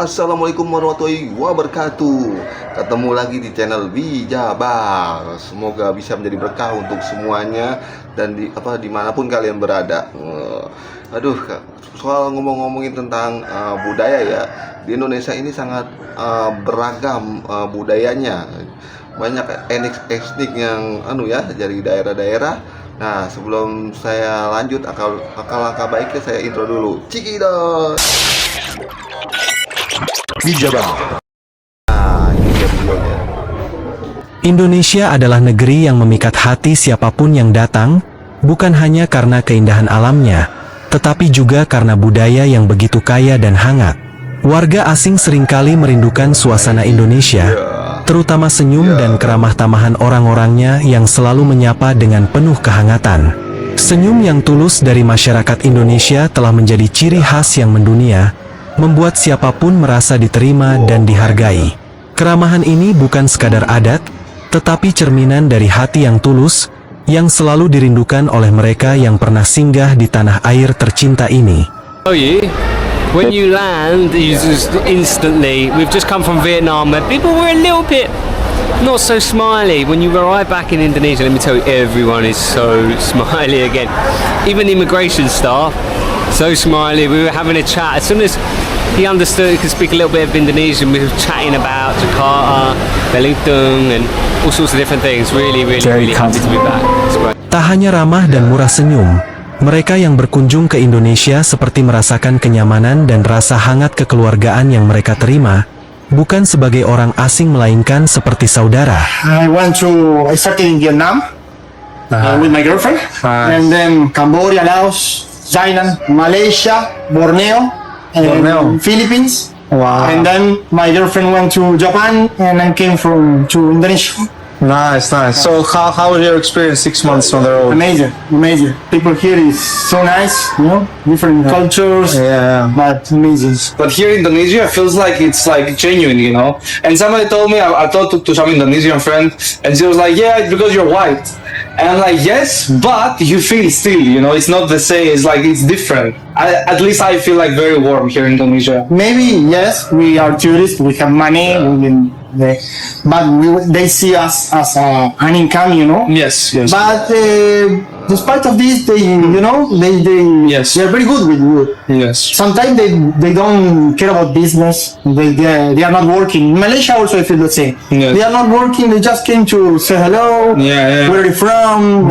Assalamualaikum warahmatullahi wabarakatuh. Ketemu lagi di channel Wijabar. Semoga bisa menjadi berkah untuk semuanya dan dimanapun kalian berada. Soal ngomongin tentang budaya ya, di Indonesia ini sangat beragam budayanya. Banyak etnik yang dari daerah-daerah. Nah, sebelum saya lanjut, langkah baiknya saya intro dulu. Cikidot. Wijabar. Nah, ini dia videonya. Indonesia adalah negeri yang memikat hati siapapun yang datang, bukan hanya karena keindahan alamnya, tetapi juga karena budaya yang begitu kaya dan hangat. Warga asing seringkali merindukan suasana Indonesia, terutama senyum dan keramah tamahan orang-orangnya yang selalu menyapa dengan penuh kehangatan. Senyum yang tulus dari masyarakat Indonesia telah menjadi ciri khas yang mendunia, membuat siapapun merasa diterima dan dihargai. Keramahan ini bukan sekadar adat, tetapi cerminan dari hati yang tulus, yang selalu dirindukan oleh mereka yang pernah singgah di tanah air tercinta ini. Oh yeah. When you land, you just instantly, we've just come from Vietnam where people were a little bit not so smiley. When you arrive back in Indonesia, let me tell you, everyone is so smiley again. Even immigration staff, so smiley. We were having a chat. As soon as he understood, he could speak a little bit of Indonesian, we were chatting about Jakarta, Belitung, and all sorts of different things. Really happy to be back. It's great. Tak hanya ramah dan murah senyum, mereka yang berkunjung ke Indonesia seperti merasakan kenyamanan dan rasa hangat kekeluargaan yang mereka terima, bukan sebagai orang asing melainkan seperti saudara. I started in Vietnam with my girlfriend, and then Cambodia, Laos, Thailand, Malaysia, Borneo, and Philippines. Wow. And then my girlfriend went to Japan, and I came to Indonesia. Nice. So how was your experience 6 months on the road? Amazing. People here is so nice, different cultures, but amazing. But here in Indonesia, it feels like it's like genuine, And somebody told me, I talked to some Indonesian friend, and she was like, "Yeah, it's because you're white." And I'm like, yes, but you feel still, it's not the same. It's like it's different. At least I feel like very warm here in Indonesia. Maybe yes, we are tourists. We have money, but they see us as an income, Yes. But despite of this, they're very good with you. Yes. Sometimes they don't care about business. They are not working. In Malaysia also I feel the same. Yes. They are not working. They just came to say hello. Where are you from?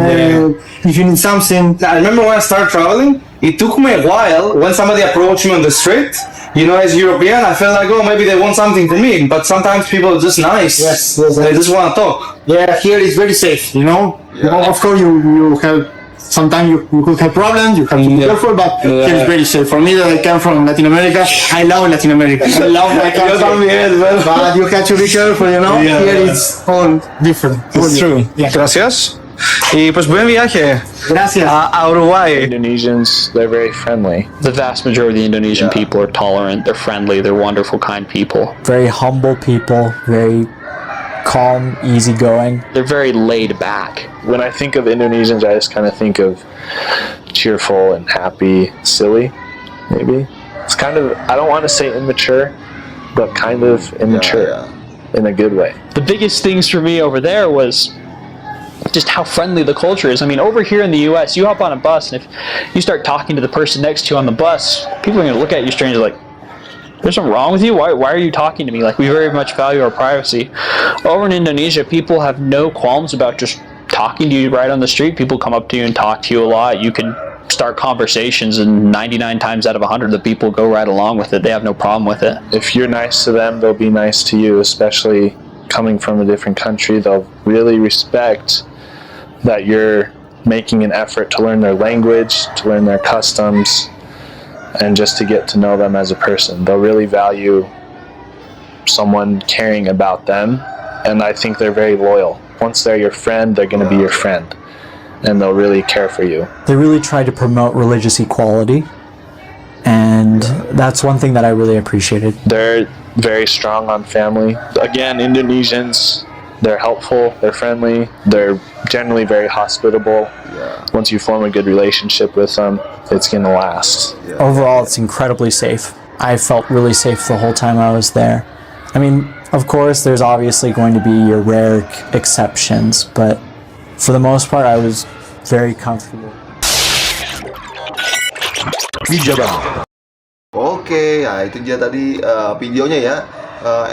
If you need something. I remember when I started traveling, it took me a while when somebody approached me on the street. As European, I felt like, maybe they want something from me. But sometimes people are just nice. Yes. They just want to talk. Yeah, here is very safe. Of course you have. Sometimes you could have problems. You have to be careful, but here is very safe. For me, that I come from Latin America, I love Latin America. I love my country. But you have to be careful. Here it's all different. It's true. Yeah. Gracias. Y pues buen viaje Gracias. a Uruguay. Indonesians, they're very friendly. The vast majority of the Indonesian people are tolerant, they're friendly, they're wonderful, kind people. Very humble people, very calm, easygoing. They're very laid back. When I think of Indonesians, I just kind of think of cheerful and happy, silly, maybe. It's kind of, I don't want to say immature, but kind of immature in a good way. The biggest things for me over there was just how friendly the culture is. I mean, over here in the US, you hop on a bus, and if you start talking to the person next to you on the bus, people are going to look at you strangely like, there's something wrong with you? Why are you talking to me? Like, we very much value our privacy. Over in Indonesia, people have no qualms about just talking to you right on the street. People come up to you and talk to you a lot. You can start conversations, and 99 times out of 100, the people go right along with it. They have no problem with it. If you're nice to them, they'll be nice to you, especially coming from a different country. They'll really respect that you're making an effort to learn their language, to learn their customs, and just to get to know them as a person. They'll really value someone caring about them, and I think they're very loyal. Once they're your friend, they're going to be your friend, and they'll really care for you. They really try to promote religious equality, and that's one thing that I really appreciated. They're very strong on family. Again, Indonesians, they're helpful, they're friendly, they're generally very hospitable. Once you form a good relationship with them, it's going to last. Overall, it's incredibly safe. I felt really safe the whole time I was there. I mean, of course, there's obviously going to be your rare exceptions, but for the most part, I was very comfortable. Oke, ya itu dia tadi videonya ya.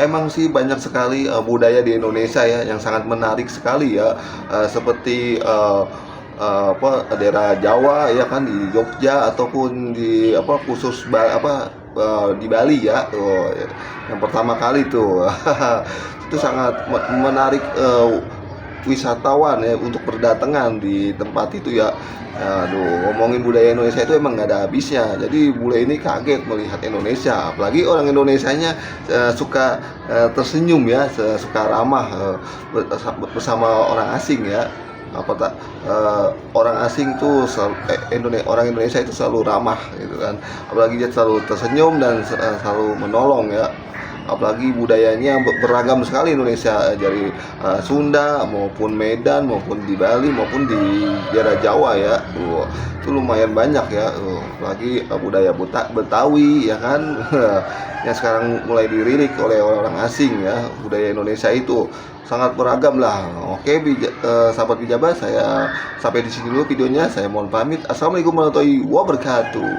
Emang sih banyak sekali budaya di Indonesia ya yang sangat menarik sekali ya. Seperti daerah Jawa ya kan, di Jogja ataupun di khusus di Bali ya. Tuh, yang pertama kali tuh itu sangat menarik wisatawan ya untuk berdatangan di tempat itu ya. Aduh, ngomongin budaya Indonesia itu emang nggak ada habisnya. Jadi bule ini kaget melihat Indonesia, apalagi orang Indonesianya suka tersenyum ya, suka ramah bersama orang asing ya. Orang asing tuh orang Indonesia itu selalu ramah gitu kan, apalagi dia selalu tersenyum dan selalu menolong ya. Apalagi budayanya beragam sekali Indonesia, dari Sunda maupun Medan maupun di Bali maupun di daerah Jawa ya. Itu lumayan banyak ya. Apalagi budaya Betawi ya kan yang sekarang mulai dilirik oleh orang asing ya. Budaya Indonesia itu sangat beragam lah. Oke, sahabat Bijabah, saya sampai di sini dulu videonya. Saya mohon pamit. Assalamualaikum warahmatullahi wabarakatuh.